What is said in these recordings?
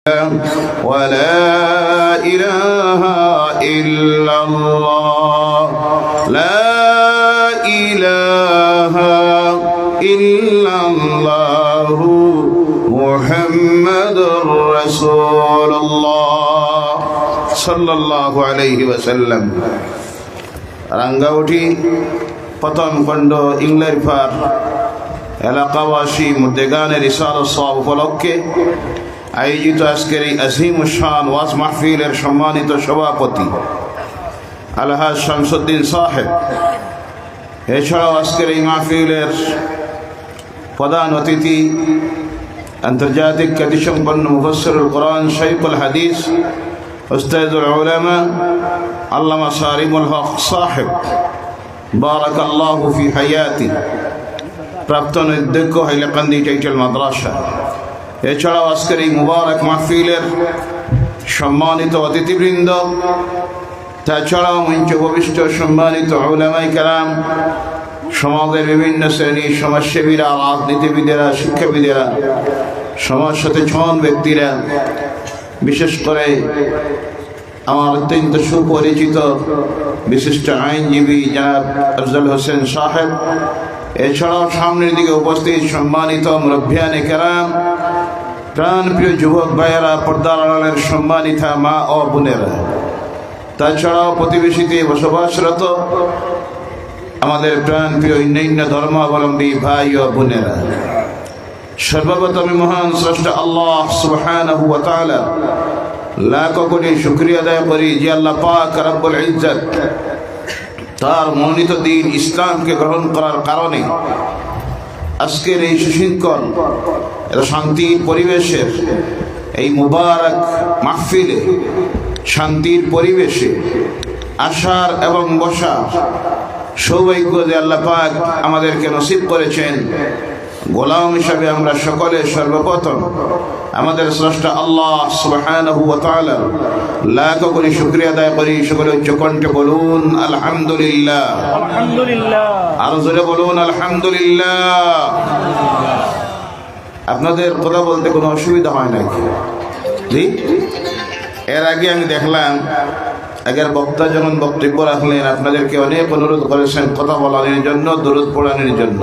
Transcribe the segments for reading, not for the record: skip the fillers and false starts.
ولا إله إلا الله لا إله إلا الله محمد رسول الله صلى الله عليه وسلم রাঙ্গাউটি পতনখণ্ড ইংলেরপাড় এলাকাবাসী মুদ্দেগানের ইশারা সওয়াব উপলক্ষে আয়োজিত আজকের এই আজিমুশান ওয়াজ মাহফিলের সম্মানিত সভাপতি আলহাজ শামসুদ্দিন সাহেব, এছাড়াও আজকের এই মাহফিলের প্রধান অতিথি আন্তর্জাতিক খ্যাতিসম্পন্ন মুফাসসিরুল কোরআন শাইখুল হাদিস উস্তাদুল উলামা আল্লামা সারিমুল হক সাহেব বারাকাল্লাহু ফি হায়াতি, প্রাক্তন অধ্যক্ষ হাইলাকান্দি টাইটেল মাদ্রাসা। এছাড়াও আজকের এই মুবারক মাহফিলের সম্মানিত অতিথিবৃন্দ, তাছাড়াও মঞ্চ উপবিষ্ট সম্মানিত উলামায়ে কেরাম, সমাজের বিভিন্ন শ্রেণী সমাজসেবীরা, রাজনীতিবিদেরা, শিক্ষাবিদেরা, সমাজ সচেতন ব্যক্তিরা, বিশেষ করে আমার অত্যন্ত সুপরিচিত বিশিষ্ট আইনজীবী জনাব আফজল হোসেন সাহেব, এছাড়াও সামনের দিকে উপস্থিত সম্মানিত মুরব্বিয়ানে কেরাম, প্রাণপ্রিয় যুবক ভাইয়েরা, পর্দার আড়ালের সম্মানিতা মা ও বোনেরা, তাছাড়াও প্রতিবেশীতে বসবাসরত আমাদের প্রাণপ্রিয় অন্যান্য ধর্মাবলম্বী ভাই ও বোনেরা, সর্বপ্রথম মহান স্রষ্টা আল্লাহ সুবহানাহু ওয়া তাআলা লাখ কোটি শুকরিয়া আদায় করি যে আল্লাহ পাক রব্বুল ইজ্জত তার মনোনীত দিন ইসলামকে গ্রহণ করার কারণে আজকের এই সুশৃঙ্খল শান্তির পরিবেশের এই মুবারক মাহফিলে, শান্তির পরিবেশে আসার এবং বসার সৌভাগ্য যে আল্লাহ পাক আমাদেরকে নসিব করেছেন। গোলাম হিসাবে আমরা সকলে সর্বপ্রথম আমাদের স্রষ্টা আল্লাহ সুবহানাহু ওয়া তাআলা লাখ কোটি শুকরিয়া আদায় করি। সকলে উচ্চ কণ্ঠে বলুন আলহামদুলিল্লাহ, আলহামদুলিল্লাহ, আর জোরে বলুন আলহামদুলিল্লাহ। আপনাদের কথা বলতে কোনো অসুবিধা হয় নাকি? জি, এর আগে আমি দেখলাম আগের বক্তা যখন বক্তব্য রাখলেন আপনাদেরকে অনেক অনুরোধ করেছেন কথা বলানোর জন্য, দরুদ পড়ানোর জন্য,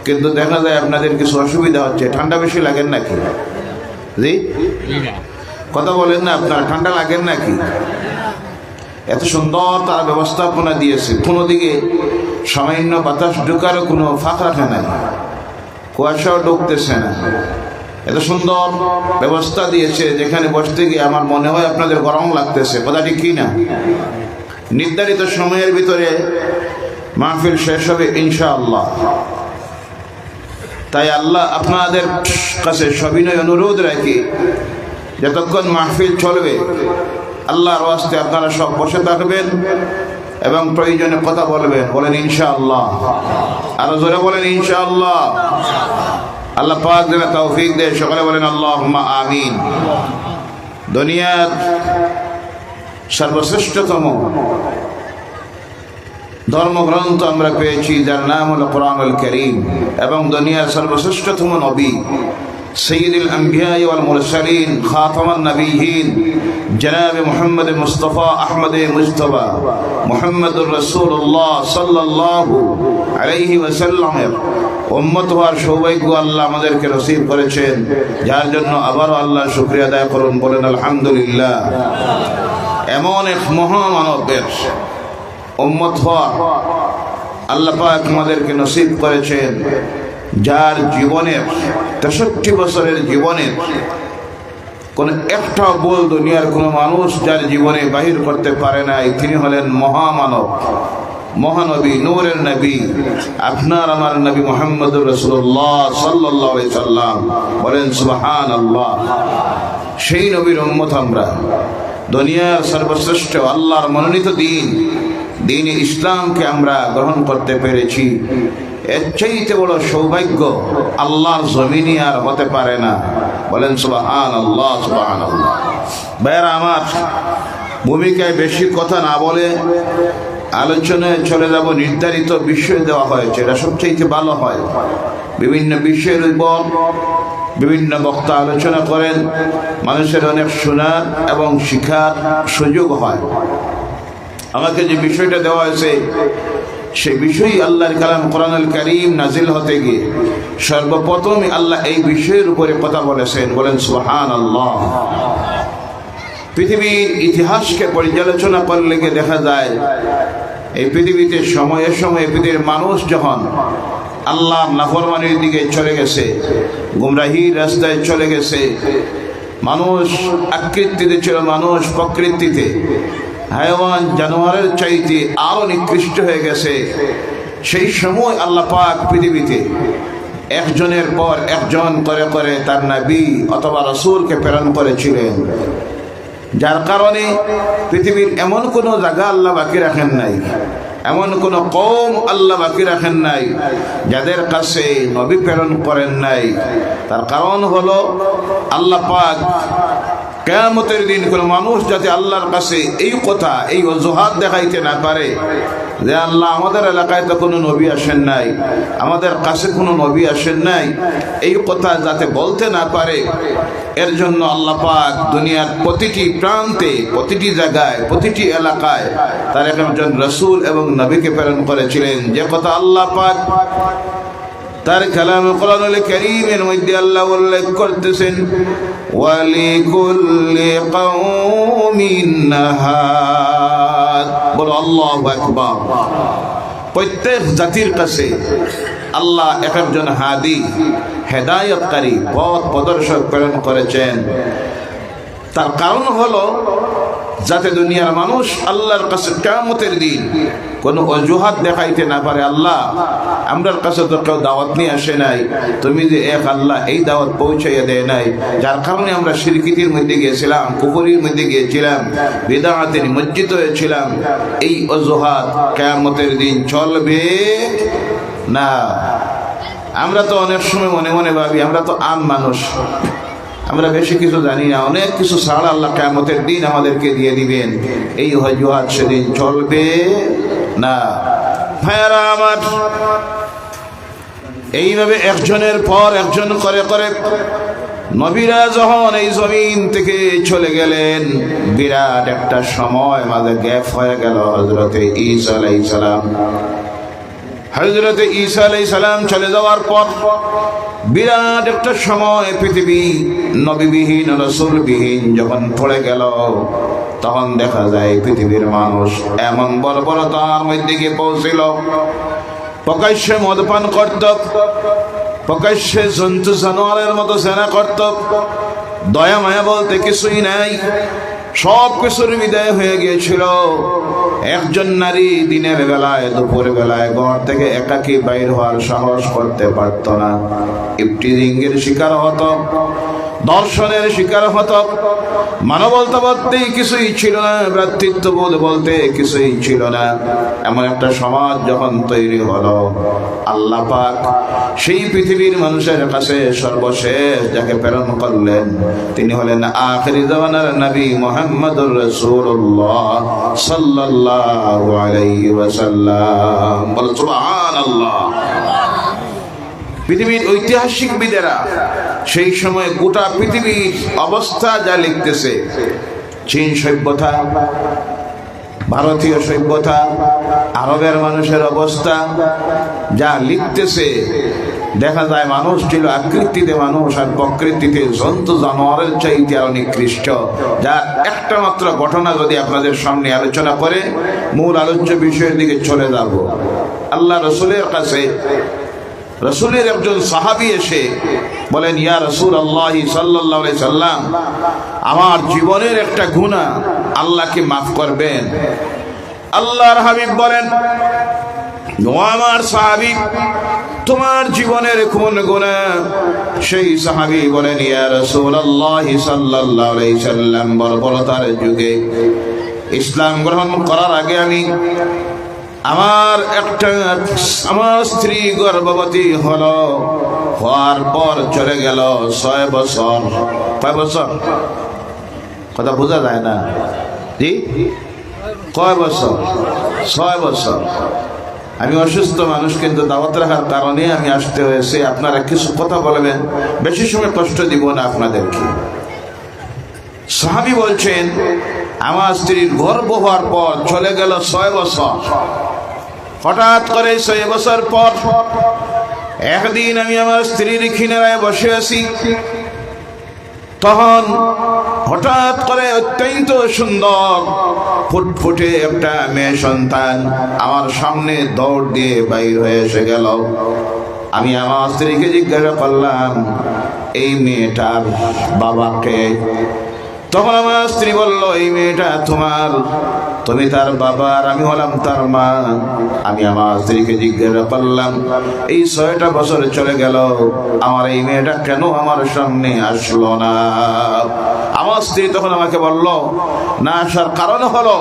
কিন্তু দেখা যায় আপনাদের কিছু অসুবিধা হচ্ছে। ঠান্ডা বেশি লাগেন নাকি? জি, কথা বলেন না, আপনার ঠান্ডা লাগেন নাকি? এত সুন্দর তার ব্যবস্থাপনা দিয়েছে, কোনো দিকে সামান্য বাতাস ঢুকারও কোনো ফাঁক রাখে নাই, কুয়াশাও ঢুকতেছে না। এত সুন্দর ব্যবস্থা দিয়েছে যেখানে বসতে গিয়ে আমার মনে হয় আপনাদের গরম লাগতেছে। কথা ঠিক কি না? নির্ধারিত সময়ের ভিতরে মাহফিল শেষ হবে ইনশাআল্লাহ। তাই আল্লাহ আপনাদের কাছে সবিনয় অনুরোধ রাখি, যতক্ষণ মাহফিল চলবে আল্লাহর ওয়াস্তে আপনারা সব বসে থাকবেন এবং প্রয়োজনে কথা বলবেন। বলেন ইনশাআল্লাহ, আরো জোরে বলেন ইনশাআল্লাহ। আল্লাহ পাক যেন তৌফিক দেয়, সকলে বলেন আল্লাহুম্মা আমিন। দুনিয়ার সর্বশ্রেষ্ঠতম ধর্মগ্রন্থ আমরা পেয়েছি যার নাম হলো কোরআনুল কারীম, এবং দুনিয়ার সর্বশ্রেষ্ঠতম নবী সাইয়্যিদুল আম্বিয়া ওয়াল মুরসালিন খাতামান নবিয়্যিন জনাব মুহাম্মদ মুস্তাফা আহমদ মুজতবা মুহাম্মদুর রাসূলুল্লাহ সাল্লাল্লাহু আলাইহি ওয়াসাল্লামের উম্মত হওয়ার সৌভাগ্য আল্লাহ আমাদেরকে নসিব করেছেন, যার জন্য আবারও আল্লাহ শুকরিয়া আদায় করুন। বলেন আলহামদুলিল্লাহ। এমন এক মহামানবের উম্মত হওয়া আল্লাহ পাক আমাদেরকে নসিব করেছেন, যার জীবনের 63 বছরের জীবনের কোন একটা বল দুনিয়ার কোনো মানুষ যার জীবনে বাহির করতে পারে নাই। তিনি হলেন মহামানব, মহানবী, নূরের নবী, আপনার আমার নবী মুহাম্মদুর রাসূলুল্লাহ সাল্লাল্লাহু আলাইহি সাল্লাম। বলেন সুবহানাল্লাহ। সেই নবীর উম্মত আমরা, দুনিয়ার সর্বশ্রেষ্ঠ আল্লাহর মনোনীত দিন ইসলামকে আমরা গ্রহণ করতে পেরেছি। এর চাইতে বড় সৌভাগ্য আল্লাহর জমিনে আর হতে পারে না। বলেন সুবহানাল্লাহ, সুবহানাল্লাহ। ভাইরা আমার, ভূমিকায় বেশি কথা না বলে আলোচনায় চলে যাব। নির্ধারিত বিষয় দেওয়া হয়েছে, এটা সবচেয়ে ভালো হয়। বিভিন্ন বিষয়ের উপর বিভিন্ন বক্তা আলোচনা করেন, মানুষের অনেক শোনার এবং শিখার সুযোগ হয়। আমাকে যে বিষয়টা দেওয়া হয়েছে সেই বিষয়ই আল্লাহর কালাম কোরআনুল কারীম নাজিল হতে গিয়ে সর্বপ্রথম আল্লাহ এই বিষয়ের উপরে কথা বলেছেন। বলেন সুবহানাল্লাহ। পৃথিবীর ইতিহাসকে পর্যালোচনা করলে দেখা যায় এই পৃথিবীতে সময়ে সময়ে পৃথিবীর মানুষ যখন আল্লাহর নাফরমানির দিকে চলে গেছে, গুমরাহির রাস্তায় চলে গেছে, মানুষ আকৃতিতে ছিল, মানুষ প্রকৃতিতে হায়াওয়ান জানোয়ারের চাইতে আরো নিকৃষ্ট হয়ে গেছে, সেই সময় আল্লাহ পাক পৃথিবীতে একজনের পর একজন করে করে তার নবী অথবা রাসূলকে প্রেরণ করেছিলেন, যার কারণে পৃথিবীর এমন কোনো জায়গা আল্লাহ বাকি রাখেন নাই, এমন কোন কওম আল্লাহ বাকি রাখেন নাই যাদের কাছে নবী প্রেরণ করেন নাই। তার কারণ হলো আল্লাহ পাক কিয়ামতের দিন কোন মানুষ যাতে আল্লাহর কাছে এই কথা, এই অজুহাত দেখাইতে না পারে যে আল্লাহ আমাদের এলাকায় তো কোনো নবী আসেন নাই, আমাদের কাছে কোনো নবী আসেন নাই, এই কথা যাতে বলতে না পারে, এর জন্য আল্লাহ পাক দুনিয়ার প্রতিটি প্রান্তে, প্রতিটি জায়গায়, প্রতিটি এলাকায় তার একজন রাসূল এবং নবীকে প্রেরণ করেছিলেন। যে কথা আল্লাহ পাক তার কালাম কোরআনুল কারীমের মধ্যে আল্লাহ উল্লেখ করতেছেন, ওয়ালিকুল্লি কওমিন হাদ। বলো আল্লাহু আকবার। প্রত্যেক জাতির কাছে আল্লাহ একজন হাদি, হেদায়েতকারী, পথ প্রদর্শক প্রেরণ করেছেন। তার কারণ হলো যাতে দুনিয়ার মানুষ আল্লাহর কাছে কিয়ামতের দিন কোনো অজুহাত দেখাইতে না পারে, আল্লাহ আমরার কাছে তো কেউ দাওয়াত নিয়ে আসে নাই, তুমি যে এক আল্লাহ এই দাওয়াত পৌঁছাইয়া দেয় নাই, যার কারণে আমরা শিরকির মধ্যে গিয়েছিলাম, কুফরির মধ্যে গিয়েছিলাম, বিদআতের নিমজ্জিত হয়েছিলাম, এই অজুহাত কিয়ামতের দিন চলবে না। আমরা তো অনেক সময় মনে মনে ভাবি আমরা তো আম মানুষ, আমরা বেশি কিছু জানি না, অনেক কিছু ছাড়া আল্লাহ কিয়ামতের দিন আমাদেরকে দিয়ে দিবেন, এই অজুহাত সেদিন চলবে না। ভাইয়ারা আমার, এইভাবে একজনের পর একজন করে করে নবীরা যখন এই জমিন থেকে চলে গেলেন, বিরাট একটা সময় মাঝে গ্যাপ হয়ে গেল। হযরতে ঈসা আলাইহিস সালাম, হযরতে ঈসা আলাইহিস সালাম চলে যাওয়ার পর বিরাট একটা সময় পৃথিবী নবীবিহীন, রাসূলবিহীন যখন পড়ে গেল, তখন দেখা যায় পৃথিবীর মানুষ এমন বর্বরতার মধ্যে গিয়ে পৌঁছিল, প্রকাশ্যে মদপান করত, প্রকাশ্যে জন্তু জানোয়ারের মতো জেনা করত, দয়া মায়া বলতে কিছুই নাই, সব কিছুর বিদায় হয়ে গিয়েছিল। একজন নারী দিনের বেলায়, দুপুরের বেলায় ঘর থেকে একাকী বাইর হওয়ার সাহস করতে পারত না। ইফটিজিংয়ের শিকার হতো, দর্শনের শিকার হতো, মানবতা বলতে কিছুই ছিল না, ভ্রাতৃত্ববোধ বলতে কিছুই ছিল না। এমন একটা সমাজ যখন তৈরি হলো, আল্লাহ পাক সেই পৃথিবীর মানুষের কাছে সর্বশেষ যাকে প্রেরণ করলেন তিনি হলেন আখিরি জামানার নবী মুহাম্মদুর রাসূলুল্লাহ সাল্লাল্লাহু আলাইহি ওয়াসাল্লাম। বল সুবহানাল্লাহ। পৃথিবীর ঐতিহাসিকবিদেরা সেই সময় গোটা পৃথিবীর অবস্থা যা লিখতেছে, চীন সভ্যতা, ভারতীয় সভ্যতা, আরবের মানুষের অবস্থা যা লিখতেছে, দেখা যায় মানুষ ছিল আকৃতিতে মানুষ আর প্রকৃতিতে জন্তু জানোয়ারের চাইতে আরো নিকৃষ্ট। যার একটা মাত্র ঘটনা যদি আপনাদের সামনে আলোচনা করে মূল আলোচ্য বিষয়ের দিকে চলে যাব। আল্লাহ রসুলের কাছে রসুলের একজন সাহাবী এসে বলেন, ইয়া রাসূলুল্লাহ সাল্লাল্লাহু আলাইহি সাল্লাম, আমার জীবনের একটা গুনাহ আল্লাহ কি মাফ করবেন? আল্লাহর হাবিব বলেন, ও আমার সাহাবী, তোমার জীবনের কোন গুনাহ? সেই সাহাবী বলেন, ইয়া রাসূলুল্লাহ সাল্লাল্লাহু আলাইহি সাল্লাম, বর্বরতার যুগে ইসলাম গ্রহণ করার আগে আমি আমার স্ত্রী গর্ভবতী হলো, হওয়ার পর চলে গেল 6 বছর। কয় বছর? কথা বোঝা যায় না জি? কয় বছর? 6 বছর। আমি অসুস্থ মানুষ, কিন্তু দাওয়াত রাখার কারণে আমি আসতে হয়েছে। আপনারা কিছু কথা বলবেন, বেশি সময় কষ্ট দিব না আপনাদেরকে। সাহাবী বলছেন, আমার স্ত্রীর গর্ভ হওয়ার পর চলে গেল 6 বছর। হঠাৎ করে 6 বছর পর একদিন আমি আমার স্ত্রীর কিনারায় বসে আছি। তখন হঠাৎ করে অত্যন্ত সুন্দর ফুটফুটে একটা মেয়ে সন্তান আমার সামনে দৌড় দিয়ে বাইর হয়ে এসে গেল। আমি আমার স্ত্রীকে জিজ্ঞাসা করলাম, এই মেয়েটার বাবাকে? তখন আমার স্ত্রী বলল, এই মেয়েটা তোমার, তুমি তার বাবা আর আমি হলাম তার মা। আমি আমার স্ত্রীকে জিজ্ঞাসা করলাম, এই 6টা বছর চলে গেল, আমার এই মেয়েটা কেন আমার সামনে আসলো না? আমার স্ত্রী তখন আমাকে বলল, না আসার কারণ হলো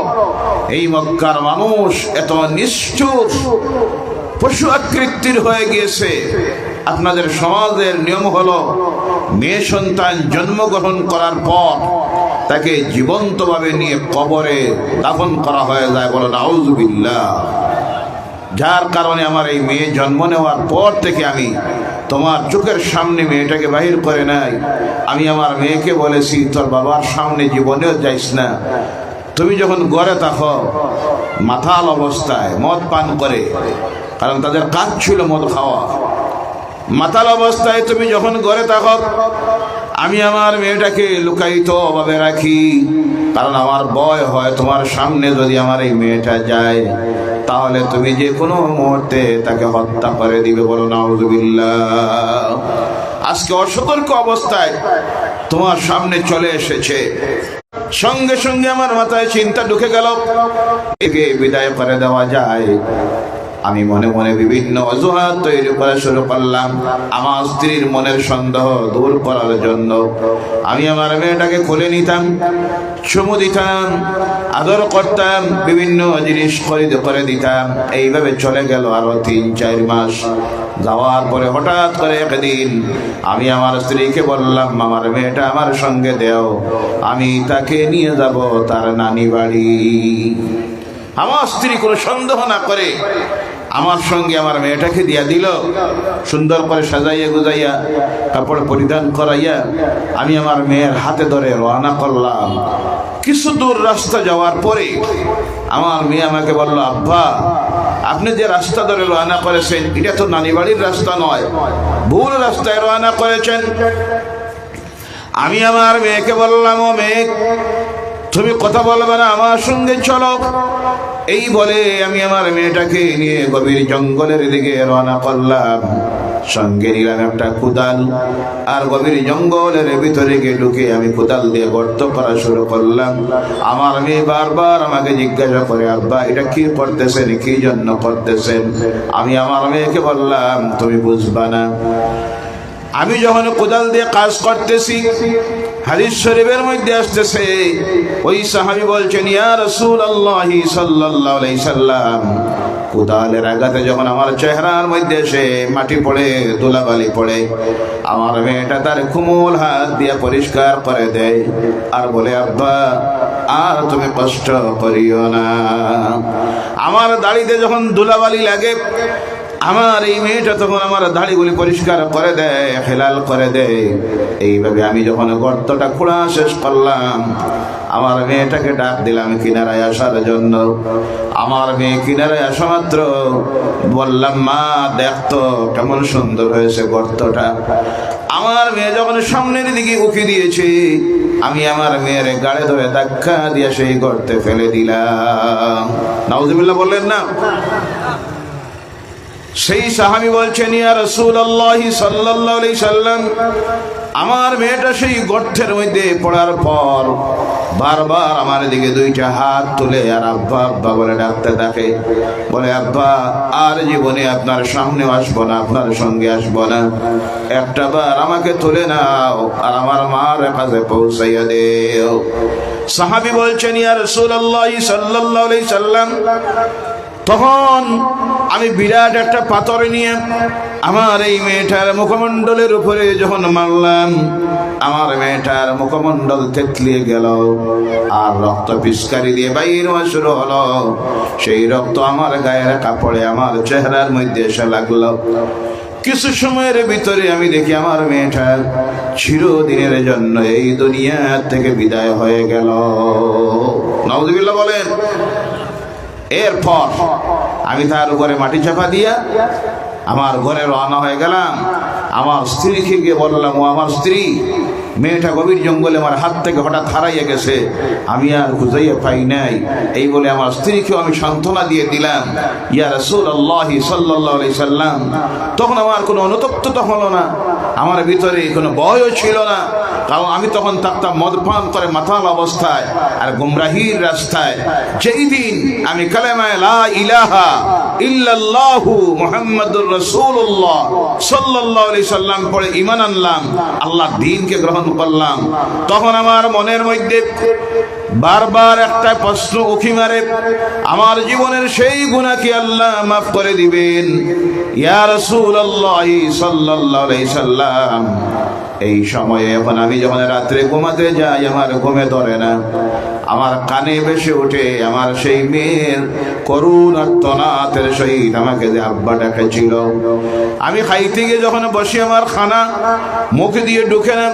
এই মক্কার মানুষ এত নিষ্ঠুর পশু আকৃতির হয়ে গিয়েছে। আপনাদের সমাজের নিয়ম হলো মেয়ে সন্তান জন্মগ্রহণ করার পর তাকে জীবন্তভাবে নিয়ে কবরে দাফন করা হয়ে যায়। বলো নাউযুবিল্লাহ। যার কারণে আমার এই মেয়ে জন্ম নেওয়ার পর থেকে আমি তোমার চোখের সামনে মেয়েটাকে বাহির করে নাই। আমি আমার মেয়েকে বলেছি, তোর বাবার সামনে জীবনেও যাইস না। তুমি যখন ঘরে থাকো মাতাল অবস্থায় মদ পান করে, কারণ তাদের কাজ ছিল মদ খাওয়া, মাতাল অবস্থায় তুমি যখন ঘরে থাকো, আমি আমার মেয়েটাকে লুকায়িত ভাবে রাখি, কারণ আমার ভয় হয় তোমার সামনে যদি আমার এই মেয়েটা যায় তাহলে তুমি যে কোনো মুহূর্তে তাকে হত্যা করে দিবে। বলো নাউযুবিল্লাহ। আজকে অসতর্ক অবস্থায় তোমার সামনে চলে এসেছে, সঙ্গে সঙ্গে আমার মাথায় চিন্তা ঢুকে গেল, একে বিদায় করে দেওয়া যায়। আমি মনে মনে বিভিন্ন অজুহাত তৈরি করা শুরু করলাম আমার স্ত্রীর মনের সন্দেহ দূর করার জন্য। আমি আমার মেয়েটাকে কোলে নিতাম, চুমু দিতাম, আদর করতাম, বিভিন্ন জিনিস খরিদ করে দিতাম। এইভাবে চলে গেল আরো 3-4 মাস। যাওয়ার পরে হঠাৎ করে একদিন আমি আমার স্ত্রীকে বললাম, আমার মেয়েটা আমার সঙ্গে দেও, আমি তাকে নিয়ে যাব তার নানি বাড়ি। আমার স্ত্রী কোনো সন্দেহ না করে আমার সঙ্গে আমার মেয়েটাকে দিয়া দিল। সুন্দর করে সাজাইয়া গুজাইয়া কাপড় পরিধান করাইয়া আমি আমার মেয়ের হাতে ধরে রওনা করলাম। কিছু দূর রাস্তা যাওয়ার পরে আমার মেয়ে আমাকে বলল, আব্বা, আপনি যে রাস্তা ধরে রওনা করেছেন এটা তো নানি বাড়ির রাস্তা নয়, ভুল রাস্তায় রওনা করেছেন। আমি আমার মেয়েকে বললাম, ও মেয়ে, তুমি কথা বলবে না, আমার সঙ্গে চলো। এই বলে আমি আমার মেয়েটাকে নিয়ে গভীর জঙ্গলের দিকে রওনা করলাম। সঙ্গে নিলাম একটা কোদাল, আর গভীর জঙ্গলের ভিতরে গিয়ে ঢুকে আমি কোদাল দিয়ে গর্ত করা শুরু করলাম। আমার মেয়ে বারবার আমাকে জিজ্ঞাসা করে, আব্বা, এটা কি করতেছেন, কি জন্য করতেছেন? আমি আমার মেয়েকে বললাম, তুমি বুঝবা না। আমি যখন কোদাল দিয়ে কাজ করতেছি, হাদিস শরীফের মধ্যে আসতেছে, ওই সাহাবী বলছেন, ইয়া রাসূলুল্লাহ সাল্লাল্লাহু আলাইহি সাল্লাম, কোদালের আঘাতে যখন আমার চেহারার মধ্যে সে মাটি পড়ে, ধুলাবালি পড়ে, আমার মেয়েটা তার কোমল হাত দিয়ে পরিষ্কার করে দেয় আর বলে, আব্বা, আর তুমি কষ্ট করিও না। আমার দাড়িতে যখন ধুলাবালি লাগে, আমার এই মেয়েটা তখন আমার দাড়িগুলি পরিষ্কার করে দেয়, হেলাল করে দেয়। এইভাবে আমি যখন গর্তটা খোঁড়া শেষ করলাম, আমার মেয়েটাকে ডাক দিলাম কিনারায় আসার জন্য। আমার মেয়ে কিনারায় আসা মাত্র বললাম, মা, দেখতো কেমন সুন্দর হয়েছে গর্তটা। আমার মেয়ে যখন সামনের দিকে উকি দিয়েছে, আমি আমার মেয়ের গাড়ে ধরে ধাক্কা দিয়ে সেই গর্তে ফেলে দিলাম। নাউজুবিল্লাহ বললেন না? সেই সাহাবী বলছেন, ইয়া রাসূলুল্লাহ সাল্লাল্লাহু আলাইহি সাল্লাম, আমার মেয়েটা সেই গর্তের মধ্যে পড়ার পর বারবার আমার দিকে 2টা হাত তুলে আর আব্বা আব্বা বলে ডাকতে থাকে। বলে, আব্বা, আর জীবনে আপনার সামনে আসবো না, আপনার সঙ্গে আসবো না, একটা বার আমাকে তুলে নাও আর আমার মার কাছে পৌঁছাইয়া দেও। সাহাবী বলছেন, ইয়া রাসূলুল্লাহ সাল্লাল্লাহু আলাইহি সাল্লাম, তখন আমি বিরাট একটা পাথর নিয়ে আমার এই মেয়েটার মুখমণ্ডলের উপরে যখন মারলাম, আমার মেয়েটার মুখমণ্ডল থেতলিয়ে গেল আর রক্ত পিচকারি দিয়ে বাইর হওয়া শুরু হলো। সেই রক্ত আমার গায়ের কাপড়ে আমার চেহারার মধ্যে এসে লাগলো। কিছু সময়ের ভিতরে আমি দেখি আমার মেয়েটা চিরদিনের জন্য এই দুনিয়া থেকে বিদায় হয়ে গেল। নাউযুবিল্লাহ বলেন। এরপর আমি তার উপরে মাটি চাপা দিয়া আমার ঘরে রওনা হয়ে গেলাম। আমার স্ত্রীকে গিয়ে বললাম, ও আমার স্ত্রী, মেয়েটা গভীর জঙ্গলে আমার হাত থেকে হঠাৎ হারাইয়া গেছে, আমি আর খুঁজাইয়া পাই নাই। এই বলে আমার স্ত্রীকেও আমি সান্ত্বনা দিয়ে দিলাম। ইয়া রাসূলুল্লাহ সাল্লাল্লাহু আলাইহি সাল্লাম, তখন আমার কোনো অনুতপ্ততা হলো না, আমার ভিতরে কোনো ভয়ও ছিল না, কারণ আমি তখন থাকতাম মদপান করে মাতাল অবস্থায় আর গুমরাহির রাস্তায়। যেই দিন আমি কালেমায়ে লা ইলাহা ইল্লাল্লাহু মুহাম্মাদুর রাসূলুল্লাহ সাল্লাল্লাহু আলাইহি সাল্লাম পড়ে ঈমান আনলাম, আল্লাহর দ্বীনকে গ্রহণ করলাম, তখন আমার মনের মধ্যে বারবার একটা প্রশ্ন উকি মারে, আমার জীবনের সেই গুনাহ কি আল্লাহ মাফ করে দিবেন? ইয়া রাসূলুল্লাহ সাল্লাল্লাহু আলাইহি সাল্লাম, এই সময়ে এখন আমি যখন রাত্রে ঘুমাতে যাই আমার ঘুমে ধরে না, আমার কানে ভেসে ওঠে আমার সেই মেয়ের করুণ আর্তনাদের সহিত আমাকে যে আব্বা ডাকেছিল। আমি খাইতে গিয়ে যখন বসি আমার খানা মুখ দিয়ে ঢুকে না,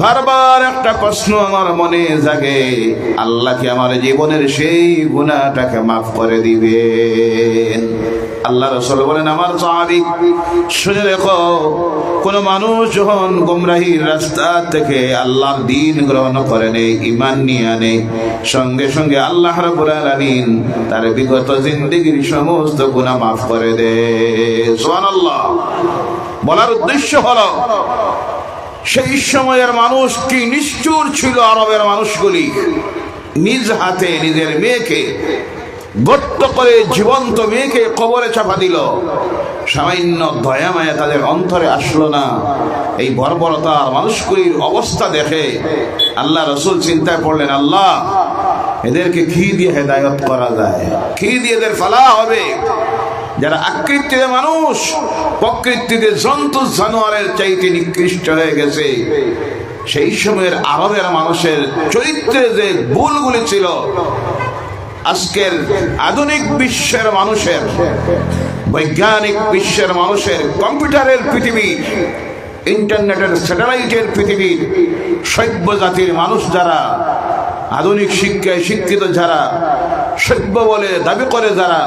বারবার একটা প্রশ্ন আমার মনে জাগে, আল্লাহ কি আমার জীবনের সেই গুনাহটাকে মাফ করে দিবেন? আল্লাহ রাসূল বলেন, আমার সাহাবী শুনে রেখো, কোন মানুষ যখন গুমরাহির রাস্তা থেকে আল্লাহর দ্বীন গ্রহণ করে নেয়, ঈমান নিয়ে আনে, সঙ্গে সঙ্গে আল্লাহ রাব্বুল আলামিন তার বিগত জিন্দেগীর সমস্ত গুনাহ মাফ করে দেয়। সুবহানাল্লাহ। বলার উদ্দেশ্য হলো, সেই সময়ের মানুষ কি নিষ্ঠুর ছিল। আরবের মানুষগুলি নিজ হাতে নিজের মেয়েকে গর্ত করে জীবন্ত মেয়েকে কবরে চাপা দিল। সামান্য দয়া মায়া তাদের অন্তরে আসলো না। এই বর্বরতার মানুষগুলির অবস্থা দেখে আল্লাহ রাসূল চিন্তায় পড়লেন, আল্লাহ এদেরকে কি দিয়ে হেদায়েত করা যায়, কি দিয়ে এদের ফালাহ হবে? যারা আকৃতিতে মানুষ, প্রকৃতিতে জন্তু জানোয়ারের চাইতে নিকৃষ্ট হয়ে গেছে। সেই সময়ের আরবের মানুষের চরিত্রে যে ভুলগুলি ছিল, আজকের আধুনিক বিশ্বের মানুষের, বৈজ্ঞানিক বিশ্বের মানুষের, কম্পিউটারের পৃথিবী, ইন্টারনেটের স্যাটেলাইটের পৃথিবীর সভ্য জাতির মানুষ যারা, আধুনিক শিক্ষায় শিক্ষিত যারা, সভ্য বলে দাবি করে যারা,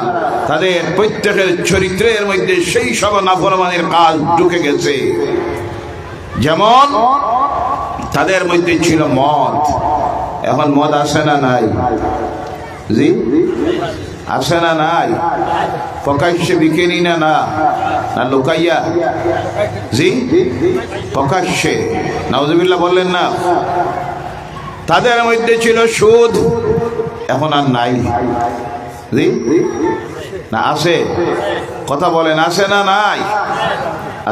তাদের প্রত্যেকের চরিত্রের মধ্যে সেই সব নাফরমানির কাজ ঢুকে গেছে। যেমন তাদের মধ্যে ছিল মদ। এখন মদ আসে না নাই? জি আসে না নাই? প্রকাশ্যে বিকেনি না না লুকাইয়া? জি প্রকাশ্যে। নাউজুবিল্লাহ বললেন না? তাদের মধ্যে ছিল সুদ। এখন আর নাই? জি না আছে? কথা বলেন, আছে না নাই?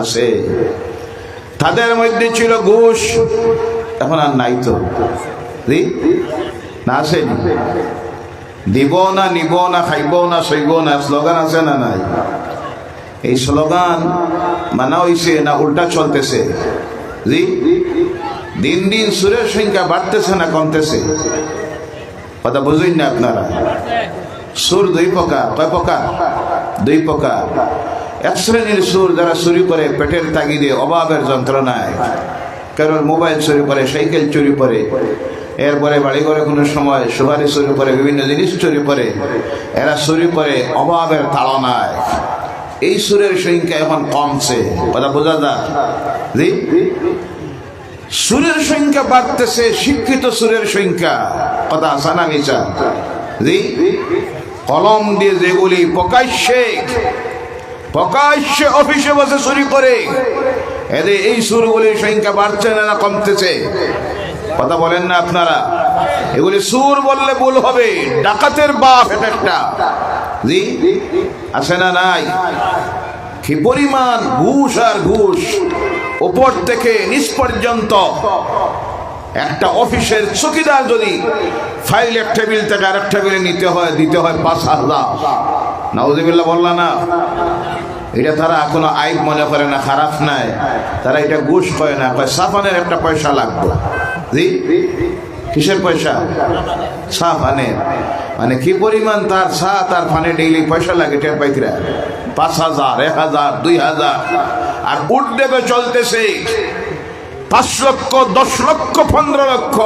আছে। তাদের মধ্যে ছিল ঘুষ। এখন আর নাই তো? জি না আসেনি? দিব না, নিব না, খাইব না, সইব না, স্লোগান আছে না নাই? এই স্লোগান মানা হইছে না উল্টা চলতেছে? জি দিন দিন সুরের সংখ্যা বাড়তেছে না কমতেছে? কথা বুঝুন না আপনারা? সুর দুই প্রকার। কয় প্রকার? দুই প্রকার। এক শ্রেণীর সুর যারা চুরি করে পেটের তাগিদে, অভাবের যন্ত্রণায়, কারণ মোবাইল চুরি করে, সাইকেল চুরি করে, এরপরে বাড়ি ঘরে কোনো সময় সুপারি চুরি করে, বিভিন্ন জিনিস চুরি করে, এরা চুরি করে অভাবের তাড়নায়। এই সুরের সংখ্যা এখন কমছে। কথা বোঝা যায়? জি সুরের সংখ্যা বাড়তেছে, শিক্ষিত সুরের সংখ্যা। কথা আছে না মিছা? জি কলম দিয়ে যেগুলি প্রকাশ্যে অফিসে বসে চুরি করে, এদের এই সুরগুলির সংখ্যা বাড়ছে না কমতেছে? কথা বলেন না আপনারা? এগুলি সুর বললে ভুল হবে, ডাকাতের বাপ এটা একটা। জি আছে না নাই? কি পরিমাণ ঘুষ আর ঘুষ, উপর থেকে নিচ পর্যন্ত। একটা অফিসের চৌকিদার যদি ফাইল এক টেবিল থেকে আরেক টেবিলে নিতে হয়, দিতে হয় ৫,০০০। নাউজুবিল্লাহ বললা না, এটা তারা কোনো আইব মনে করে না, খারাপ নাই, তারা এটা ঘুষ কয় না, কয় সাফানের একটা পয়সা লাগবে। জি, কিসের পয়সা? সাফানের। মানে কি পরিমাণ তার তার ফানে ডেইলি পয়সা লাগে টের পাইতিরা, 5,000, 1,000, 2,000, আর উঠদেবে চলতেছে 5 লক্ষ, 10 লক্ষ, 15 লক্ষ।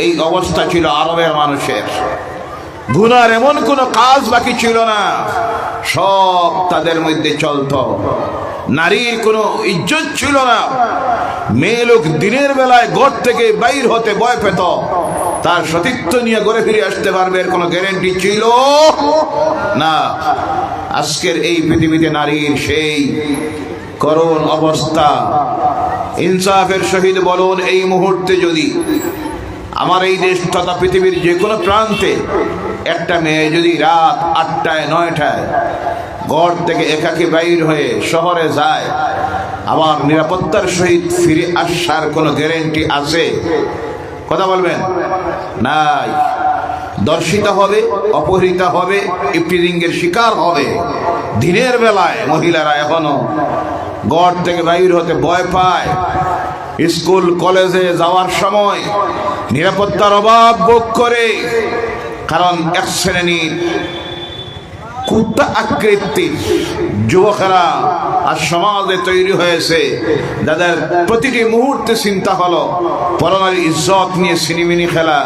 এই অবস্থা ছিল আরবের মানুষের। গুনার এমন কোন কাজ বাকি ছিল না, সব তাদের মধ্যে চলত। নারীর কোনো ইজ্জত ছিল না। মেয়ে লোক দিনের বেলায় ঘর থেকে বাইর হতে ভয় পেত, তার সতীত্ব নিয়ে ঘরে ফিরে আসতে পারবে এর কোনো গ্যারান্টি ছিল না। আজকের এই পৃথিবীতে নারীর সেই করুণ অবস্থা। ইনসাফের সহিত বলুন, এই মুহূর্তে যদি আমার এই দেশ তথা পৃথিবীর যে কোনো প্রান্তে একটা মেয়ে যদি রাত 8টায় 9টায় ঘর থেকে একাকী বাইর হয়ে শহরে যায়, আবার নিরাপত্তার সহিত ফিরে আসার কোনো গ্যারান্টি আছে? কথা বলবেন? নাই। দর্শিতা হবে, অপহৃতা হবে, ইফটিজিংয়ের শিকার হবে। দিনের বেলায় মহিলারা এখনো ঘর থেকে বাইর হতে ভয় পায়। স্কুল কলেজে যাওয়ার সময় নিরাপত্তার অভাব ভোগ করে, কারণ এক শ্রেণীর কুত্তা আকৃতির যুবকেরা আর সমাজে তৈরি হয়েছে, যাদের প্রতিটি মুহূর্তে চিন্তা হলো পরনারীর ইজ্জত নিয়ে সিনেমিনি খেলা,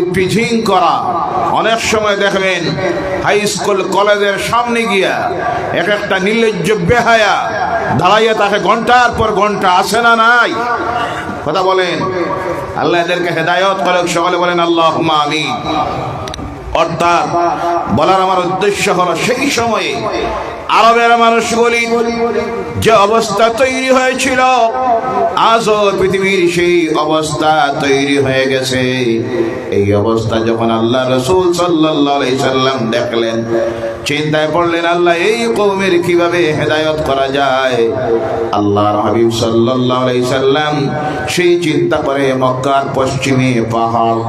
ইফটিজিং করা। অনেক সময় দেখবেন হাই স্কুল কলেজের সামনে গিয়া এক একটা নির্লজ্জ বেহায়া দাঁড়াইয়া তাকে ঘন্টার পর ঘন্টা, আসে না নাই? কথা বলেন। আল্লাহ এদেরকে হেদায়ত করুক, সকলে বলেন আল্লাহুম্মা আমিন। অর্থাৎ বলার আমার উদ্দেশ্য হলো, সেই সময়ে আরবের মানুষগুলি যে অবস্থা তৈরি হয়েছিল, আজও পৃথিবীর সেই অবস্থা তৈরি হয়ে গেছে। এই অবস্থা যখন আল্লাহ রাসূল সাল্লাল্লাহু আলাইহি সাল্লাম দেখলেন, চিন্তায় পড়লেন, আল্লাহ এই কওমের কিভাবে হেদায়েত করা যায়। আল্লাহর হাবিব সাল্লাল্লাহু আলাইহি সাল্লাম সেই চিন্তা করে মক্কার পশ্চিমে পাহাড়,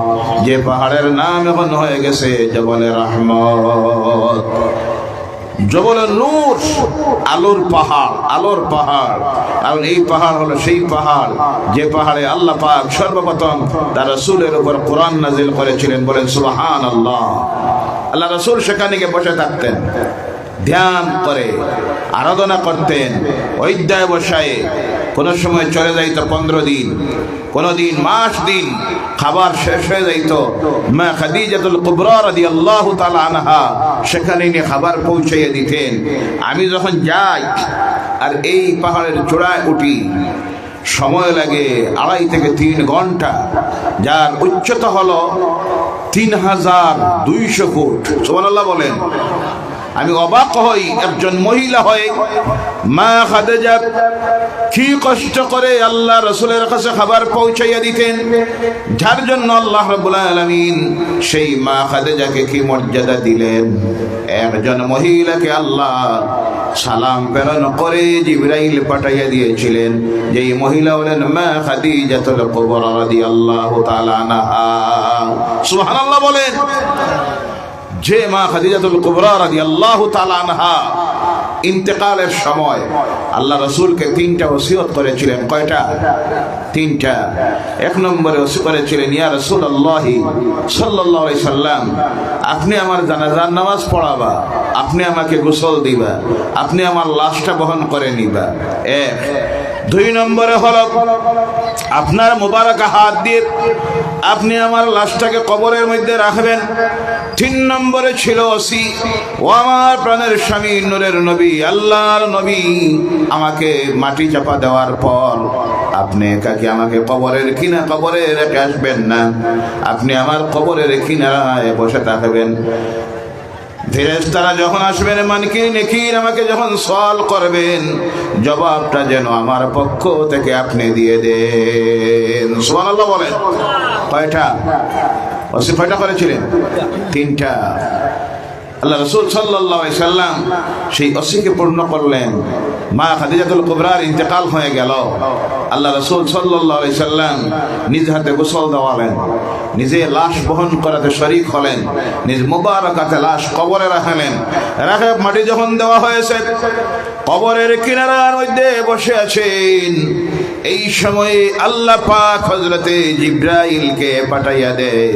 যে পাহাড়ের নাম এখন হয়ে গেছে জবলে রহমত, জবল নূর, আলোর পাহাড়, আলোর পাহাড়। কারণ এই পাহাড় হলো সেই পাহাড় যে পাহাড়ে আল্লাহ পাক সর্বপ্রথম তার রাসূলের উপর কোরআন নাযিল করেছিলেন। বলেন সুবহানাল্লাহ। আল্লাহ রাসূল সেখানে গিয়ে বসে থাকতেন, ধ্যান করে আরাধনা করতেন, অধ্যায় বসায়। কোন সময় চলে যাইত 15 দিন, কোন দিন মাস দিন, খাবার শেষ হয়ে যাইত। মা খাদিজাতুল কুবরা রাদিয়াল্লাহু তাআলা আনহা সেখানে নিয়ে খাবার পৌঁছাইয়া দিতেন। আমি যখন যাই আর এই পাহাড়ের চূড়ায় উঠি, সময় লাগে 2.5 থেকে 3 ঘন্টা, যার উচ্চতা হলো 3200 ফুট। সুবহানাল্লাহ বলেন। আমি অবাক হই, একজন মহিলা হয়ে মা খাদিজা কি কষ্ট করে আল্লাহ রাসূলের কাছে খাবার পৌঁছাইয়া দিতেন, যার জন্য আল্লাহ রাব্বুল আলামিন সেই মা খাদিজাকে কি মর্যাদা দিলেন। একজন মহিলাকে আল্লাহ সালাম প্রেরণ করে জিবরাইল পাঠাইয়া দিয়েছিলেন, যেই মহিলা হলেন মা খাদিজাতুল কুবরা রাদিয়াল্লাহু তাআলা আনহা। সুবহানাল্লাহ বলেন। যে মা খাদিজাতুল কুবরা রাদিয়াল্লাহু তাআলা আনহা ইন্তেকালের সময় আল্লাহ রাসূলকে 3টা ওসিয়ত করেছিলেন। কয়টা? 3টা। 1 নম্বরে ওসিয়ত করেছিলেন, ইয়া রাসূলুল্লাহ সাল্লাল্লাহু আলাইহি সাল্লাম, আপনি আমার জানাজার নামাজ পড়াবা, আপনি আমাকে গোসল দিবা, আপনি আমার লাশটা বহন করে নিবা। 1। 2 নম্বরে হলো আপনার মোবারক হাত দিয়ে আপনি আমার লাশটাকে কবরের মধ্যে রাখবেন। 3 নম্বরে ছিল ওসি, ও আমার প্রাণের স্বামী নূরের নবী, আল্লাহর নবী, আমাকে মাটি চাপা দেওয়ার পর আপনি একাকি আমাকে কবরের কবরে রেখে আসবেন না, আপনি আমার কবরের কিনারায় বসে থাকবেন। ফেরেশতারা যখন আসবেন মানকির নেকির আমাকে যখন সওয়াল করবেন, জবাবটা যেন আমার পক্ষ থেকে আপনি দিয়ে দেন। সুবহানাল্লাহ বলেন। কয়টা ওসি কয়টা করেছিলেন? 3টা। আল্লাহ রাসূল সাল্লাল্লাহু আলাইহি সাল্লাম সেই ওসিকে পূর্ণ করলেন। মা খাদিজাতুল কুবরার ইন্তেকাল হয়ে গেল। আল্লাহ রাসূল সাল্লাল্লাহু আলাইহি সাল্লাম নিজ হাতে গোসল দেওয়ালেন, নিজে লাশ বহন করাতে শরীক হলেন, নিজ মুবারক হাতে লাশ কবরে রাখলেন। রাখে মাটি যখন দেওয়া হয়েছে, কবরের কিনারার মধ্যে বসে আছেন। এই সময়ে আল্লাহ পাক হযরতে জিবরাইলকে পাঠাইয়া দেয়,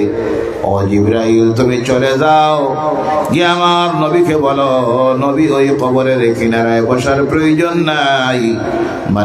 ও জিবরাইল তুমি চলে যাও, গিয়ে আমার নবীকে বলো, নবী ওই কবরের কিনারায় বসার প্রয়োজন নাই।